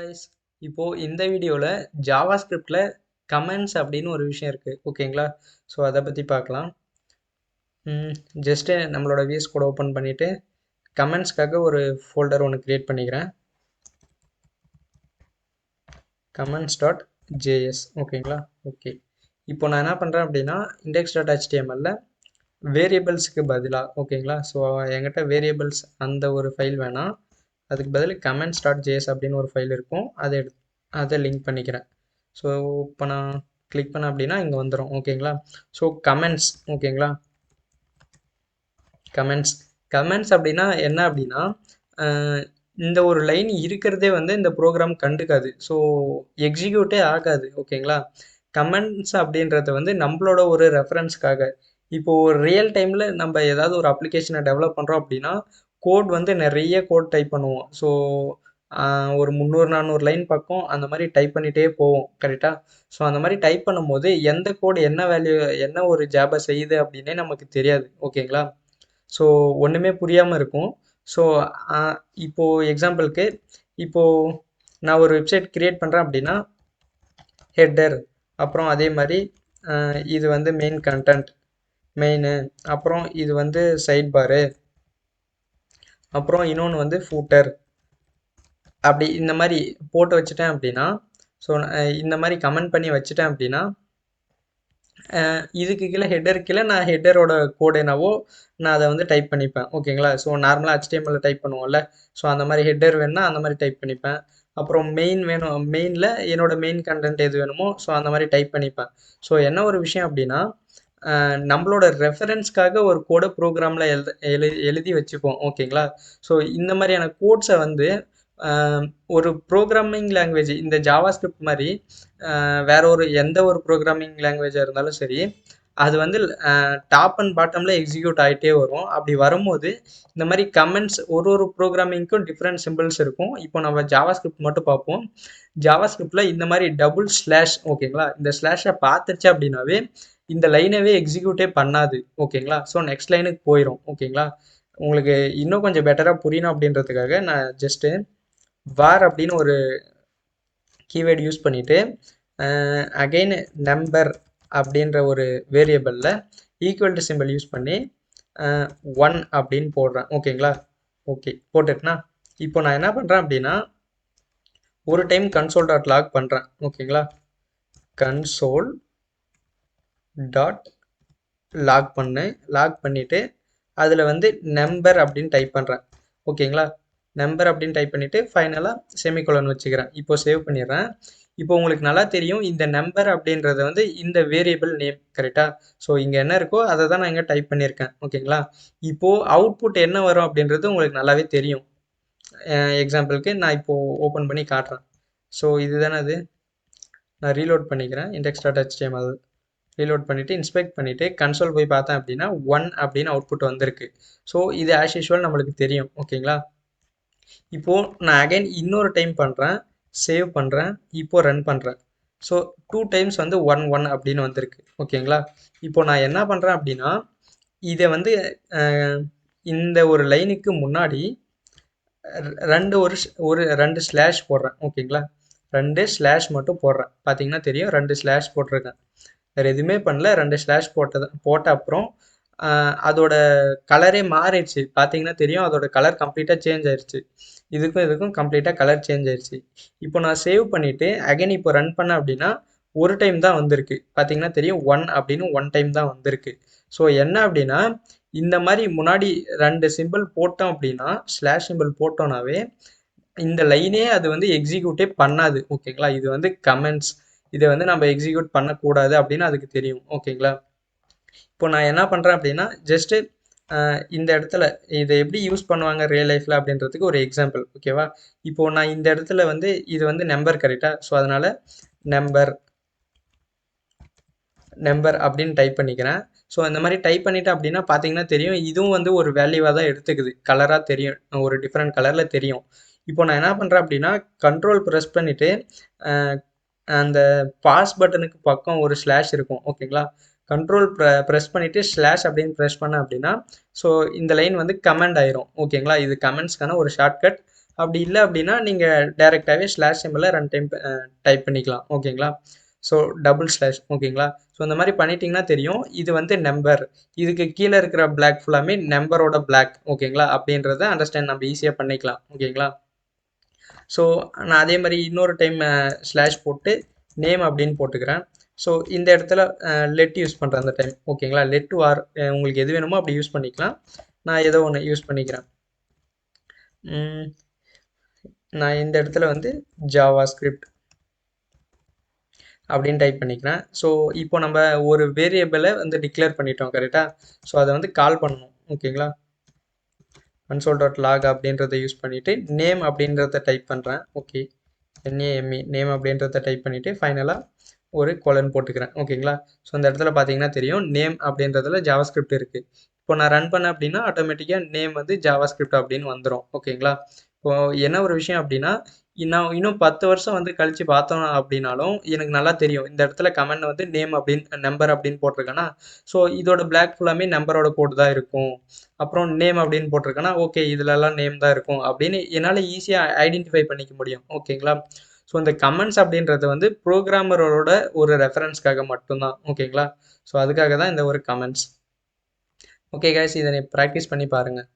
guys. இப்போ இந்த வீடியோவில் ஜாவாஸ்கிரிப்டில் கமெண்ட்ஸ் அப்படின்னு ஒரு விஷயம் இருக்குது ஓகேங்களா. ஸோ அதை பற்றி பார்க்கலாம். ஜஸ்ட்டு நம்மளோட விஎஸ் கோட் ஓப்பன் பண்ணிவிட்டு கமெண்ட்ஸ்க்காக ஒரு ஃபோல்டர் ஒன்று க்ரியேட் பண்ணிக்கிறேன். comments.js ஓகேங்களா. ஓகே, இப்போ நான் என்ன பண்ணுறேன் அப்படின்னா index.htmlல வேரியபிள்ஸுக்கு பதிலாக ஓகேங்களா. ஸோ என்கிட்ட வேரியபிள்ஸ் அந்த ஒரு ஃபைல் வேணாம், அதுக்கு பதில் comments.js அப்படின்னு ஒரு ஃபைல் இருக்கும், அதை லிங்க் பண்ணிக்கிறேன். ஸோ இப்போ நான் கிளிக் பண்ண அப்படின்னா இங்கே வந்துடும் ஓகேங்களா. ஸோ கமெண்ட்ஸ் ஓகேங்களா. கமெண்ட்ஸ் அப்படின்னா என்ன அப்படின்னா இந்த ஒரு லைன் இருக்கிறதே வந்து இந்த ப்ரோக்ராம் கண்டுக்காது, ஸோ எக்ஸிக்யூட்டே ஆகாது ஓகேங்களா. கமெண்ட்ஸ் அப்படின்றது வந்து நம்மளோட ஒரு ரெஃபரன்ஸ்க்காக, இப்போது ஒரு ரியல் டைமில் நம்ம ஏதாவது ஒரு அப்ளிகேஷனை டெவலப் பண்ணுறோம் அப்படின்னா கோட் வந்து நிறைய கோட் டைப் பண்ணுவோம். ஸோ ஒரு 300-400 லைன் பக்கம் அந்த மாதிரி டைப் பண்ணிகிட்டே போவோம் கரெக்டாக. ஸோ அந்த மாதிரி டைப் பண்ணும்போது எந்த கோடு என்ன வேல்யூ என்ன ஒரு ஜாபை செய்யுது அப்படின்னே நமக்கு தெரியாது ஓகேங்களா. ஸோ ஒன்றுமே புரியாமல் இருக்கும். ஸோ இப்போது எக்ஸாம்பிளுக்கு இப்போது நான் ஒரு வெப்சைட் க்ரியேட் பண்ணுறேன் அப்படின்னா ஹெட்டர், அப்புறம் அதே மாதிரி இது வந்து மெயின் கண்டென்ட் மெயினு, அப்புறம் இது வந்து சைட் பாரு, அப்புறம் இன்னொன்று வந்து ஃபூட்டர், அப்படி இந்த மாதிரி போட்டு வச்சுட்டேன் அப்படின்னா, ஸோ இந்த மாதிரி கமெண்ட் பண்ணி வச்சுட்டேன் அப்படின்னா இதுக்கு கீழே ஹெட்டருக்கு கீழே நான் ஹெட்டரோட கோடு என்னவோ நான் அதை வந்து டைப் பண்ணிப்பேன் ஓகேங்களா. ஸோ நார்மலாக HTML டைப் பண்ணுவோம்ல, ஸோ அந்த மாதிரி ஹெட்டர் வேணும்னா அந்த மாதிரி டைப் பண்ணிப்பேன். அப்புறம் மெயின் வேணும், மெயினில் என்னோட மெயின் கண்டென்ட் எது வேணுமோ ஸோ அந்த மாதிரி டைப் பண்ணிப்பேன். ஸோ என்ன ஒரு விஷயம் அப்படின்னா நம்மளோட ரெஃபரன்ஸ்க்காக ஒரு கோடை ப்ரோக்ராமில் எழுதி வச்சுப்போம் ஓகேங்களா. ஸோ இந்த மாதிரியான கோட்ஸை வந்து ஒரு ப்ரோக்ராமிங் லாங்குவேஜ் இந்த ஜாவாஸ்கிரிப்ட் மாதிரி வேற ஒரு எந்த ஒரு ப்ரோக்ராமிங் லாங்குவேஜாக இருந்தாலும் சரி, அது வந்து டாப் அண்ட் பாட்டமில் எக்ஸிக்யூட் ஆகிட்டே வரும். அப்படி வரும்போது இந்த மாதிரி கமெண்ட்ஸ் ஒரு ப்ரோக்ராமிங்க்கும் டிஃப்ரெண்ட் சிம்பிள்ஸ் இருக்கும். இப்போ நம்ம ஜாவாஸ்கிரிப்ட் மட்டும் பார்ப்போம். ஜாவாஸ்கிரிப்டில் இந்த மாதிரி டபுள் ஸ்லாஷ் ஓகேங்களா, இந்த ஸ்லாஷை பார்த்துருச்சு அப்படின்னாவே இந்த லைனவே எக்ஸிக்யூட்டே பண்ணாது ஓகேங்களா. ஸோ நெக்ஸ்ட் லைனுக்கு போயிடும் ஓகேங்களா. உங்களுக்கு இன்னும் கொஞ்சம் பெட்டராக புரியணும் அப்படின்றதுக்காக நான் ஜஸ்ட்டு var அப்படின்னு ஒரு கீவேர்டு யூஸ் பண்ணிவிட்டு அகெயின் நம்பர் அப்படின்ற ஒரு வேரியபிளில் ஈக்குவல் டு சிம்பிள் யூஸ் பண்ணி 1 அப்படின்னு போடுறேன் ஓகேங்களா. ஓகே, போட்டுட்டுனா இப்போ நான் என்ன பண்ணுறேன் அப்படின்னா ஒரு டைம் console.log பண்ணுறேன் ஓகேங்களா. console.log பண்ணிவிட்டு அதில் வந்து நம்பர் அப்படின்னு டைப் பண்ணுறேன் ஓகேங்களா. நம்பர் அப்படின்னு டைப் பண்ணிவிட்டு ஃபைனலாக செமிகோலன் வச்சுக்கிறேன். இப்போ சேவ் பண்ணிடுறேன். இப்போ உங்களுக்கு நல்லா தெரியும் இந்த நம்பர் அப்படின்றது வந்து இந்த வேரியபிள் நேம் கரெக்டாக. ஸோ இங்கே என்ன இருக்கோ அதை தான் நான் இங்கே டைப் பண்ணியிருக்கேன் ஓகேங்களா. இப்போது அவுட்புட் என்ன வரும் அப்படின்றது உங்களுக்கு நல்லாவே தெரியும். எக்ஸாம்பிளுக்கு நான் இப்போது ஓப்பன் பண்ணி காட்டுறேன். ஸோ இதுதானே அது, நான் ரீலோட் பண்ணிக்கிறேன். index.html ரீலோட் பண்ணிவிட்டு இன்ஸ்பெக்ட் பண்ணிவிட்டு கன்சோல் போய் பார்த்தேன் அப்படின்னா 1 அப்படின்னு அவுட்புட் வந்திருக்கு. ஸோ இது ஆஸ் யூஷுவல் நம்மளுக்கு தெரியும் ஓகேங்களா. இப்போது நான் அகைன் இன்னொரு டைம் பண்ணுறேன், சேவ் பண்ணுறேன், இப்போது ரன் பண்ணுறேன். ஸோ 2 டைம்ஸ் வந்து 1 அப்படின்னு வந்திருக்கு ஓகேங்களா. இப்போ நான் என்ன பண்ணுறேன் அப்படின்னா இதை வந்து இந்த ஒரு லைனுக்கு முன்னாடி ரெண்டு ஸ்லாஷ் போடுறேன் ஓகேங்களா. 2 ஸ்லாஷ் மட்டும் போடுறேன், பார்த்தீங்கன்னா தெரியும் 2 ஸ்லாஷ் போட்டிருக்கேன், வேறு எதுவுமே பண்ணல. 2 ஸ்லாஷ் போட்ட அப்புறம் அதோட கலரே மாறிடுச்சு, பார்த்தீங்கன்னா தெரியும் அதோட கலர் கம்ப்ளீட்டாக சேஞ்ச் ஆயிடுச்சு. இதுக்கும் கம்ப்ளீட்டாக கலர் சேஞ்ச் ஆயிடுச்சு. இப்போ நான் சேவ் பண்ணிவிட்டு அகைன் இப்போ ரன் பண்ணேன் அப்படின்னா ஒரு டைம் தான் வந்திருக்கு, பார்த்தீங்கன்னா தெரியும் 1 அப்படின்னு 1 டைம் தான் வந்திருக்கு. ஸோ என்ன அப்படின்னா இந்த மாதிரி முன்னாடி 2 சிம்பிள் போட்டோம் அப்படின்னா ஸ்லாஷ் சிம்பிள் போட்டோம்னாவே இந்த லைனே அது வந்து எக்ஸிக்யூட்டே பண்ணாது ஓகேங்களா. இது வந்து கமெண்ட்ஸ், இதை வந்து நம்ம எக்ஸிக்யூட் பண்ணக்கூடாது அப்படின்னு அதுக்கு தெரியும் ஓகேங்களா. இப்போ நான் என்ன பண்ணுறேன் அப்படின்னா ஜஸ்ட்டு இந்த இடத்துல இதை எப்படி யூஸ் பண்ணுவாங்க ரியல் லைஃப்பில் அப்படின்றதுக்கு ஒரு எக்ஸாம்பிள் ஓகேவா. இப்போது நான் இந்த இடத்துல வந்து இது வந்து நம்பர் கரெக்டாக, ஸோ அதனால் நம்பர் அப்படின்னு டைப் பண்ணிக்கிறேன். ஸோ இந்த மாதிரி டைப் பண்ணிட்டேன் அப்படின்னா பார்த்தீங்கன்னா தெரியும் இதுவும் வந்து ஒரு வேல்யூவாக தான் எடுத்துக்குது, கலராக தெரியும், ஒரு டிஃப்ரெண்ட் கலரில் தெரியும். இப்போ நான் என்ன பண்ணுறேன் அப்படின்னா கண்ட்ரோல் ப்ரெஸ் பண்ணிவிட்டு அந்த பாஸ் பட்டனுக்கு பக்கம் ஒரு ஸ்லாஷ் இருக்கும் ஓகேங்களா. கண்ட்ரோல் ப்ரெஸ் பண்ணிவிட்டு ஸ்லாஷ் அப்படின்னு ப்ரெஸ் பண்ணேன் அப்படின்னா ஸோ இந்த லைன் வந்து கமெண்ட் ஆயிரும் ஓகேங்களா. இது கமெண்ட்ஸ்க்கான ஒரு ஷார்ட்கட். அப்படி இல்லை அப்படின்னா நீங்கள் டைரெக்டாகவே ஸ்லாஷ் சிம்பிளை ரன் டைம் டைப் பண்ணிக்கலாம் ஓகேங்களா. ஸோ டபுள் ஸ்லாஷ் ஓகேங்களா. ஸோ இந்த மாதிரி பண்ணிட்டீங்கன்னா தெரியும் இது வந்து நம்பர், இதுக்கு கீழே இருக்கிற பிளாக் ஃபுல்லாமே நம்பரோட பிளாக் ஓகேங்களா. அப்படின்றத அண்டர்ஸ்டாண்ட் நம்ம ஈஸியாக பண்ணிக்கலாம் ஓகேங்களா. ஸோ நான் அதே மாதிரி இன்னொரு டைம் ஸ்லாஷ் போட்டு நேம் அப்படின்னு போட்டுக்கிறேன். ஸோ இந்த இடத்துல லெட் யூஸ் பண்ணுறேன் அந்த டைம் ஓகேங்களா. லெட் ஆர் உங்களுக்கு எது வேணுமோ அப்படி யூஸ் பண்ணிக்கலாம். நான் ஏதோ ஒன்று யூஸ் பண்ணிக்கிறேன். நான் இந்த இடத்துல வந்து ஜாவா ஸ்கிரிப்ட் அப்படின்னு டைப் பண்ணிக்கிறேன். ஸோ இப்போ நம்ம ஒரு வேரியபிளை வந்து டிக்ளேர் பண்ணிட்டோம் கரெக்டாக. ஸோ அதை வந்து கால் பண்ணணும் ஓகேங்களா. console.log அப்படின்றத யூஸ் பண்ணிவிட்டு நேம் அப்படின்றத டைப் பண்ணுறேன். ஓகே NAME நேம் அப்படின்றத டைப் பண்ணிவிட்டு ஃபைனலாக ஒரு கோலன் போட்டுக்கிறேன் ஓகேங்களா. ஸோ அந்த இடத்துல பார்த்தீங்கன்னா தெரியும் நேம் அப்படின்றதுல ஜாவா ஸ்கிரிப்ட் இருக்குது. இப்போ நான் ரன் பண்ணேன் அப்படின்னா ஆட்டோமேட்டிக்காக நேம் வந்து ஜாவா ஸ்கிரிப்ட் அப்படின்னு வந்துடும் ஓகேங்களா. இப்போ என்ன ஒரு விஷயம் அப்படின்னா நான் இன்னும் 10 வருஷம் வந்து கழிச்சு பார்த்தோம் அப்படின்னாலும் எனக்கு நல்லா தெரியும் இந்த இடத்துல கமெண்ட் வந்து நேம் அப்படின்னு நம்பர் அப்படின்னு போட்டிருக்கேன்னா ஸோ இதோட பிளாக் ஃபுல்லாமே நம்பரோட கோடு தான் இருக்கும். அப்புறம் நேம் அப்படின்னு போட்டிருக்கேன்னா ஓகே இதுலலாம் நேம் தான் இருக்கும் அப்படின்னு என்னால் ஈஸியாக ஐடென்டிஃபை பண்ணிக்க முடியும் ஓகேங்களா. ஸோ இந்த கமெண்ட்ஸ் அப்படின்றது வந்து ப்ரோக்ராமரோட ஒரு ரெஃபரன்ஸ்க்காக மட்டும்தான் ஓகேங்களா. ஸோ அதுக்காக தான் இந்த ஒரு கமெண்ட்ஸ். ஓகே கைஸ், இதை ப்ராக்டிஸ் பண்ணி பாருங்கள்.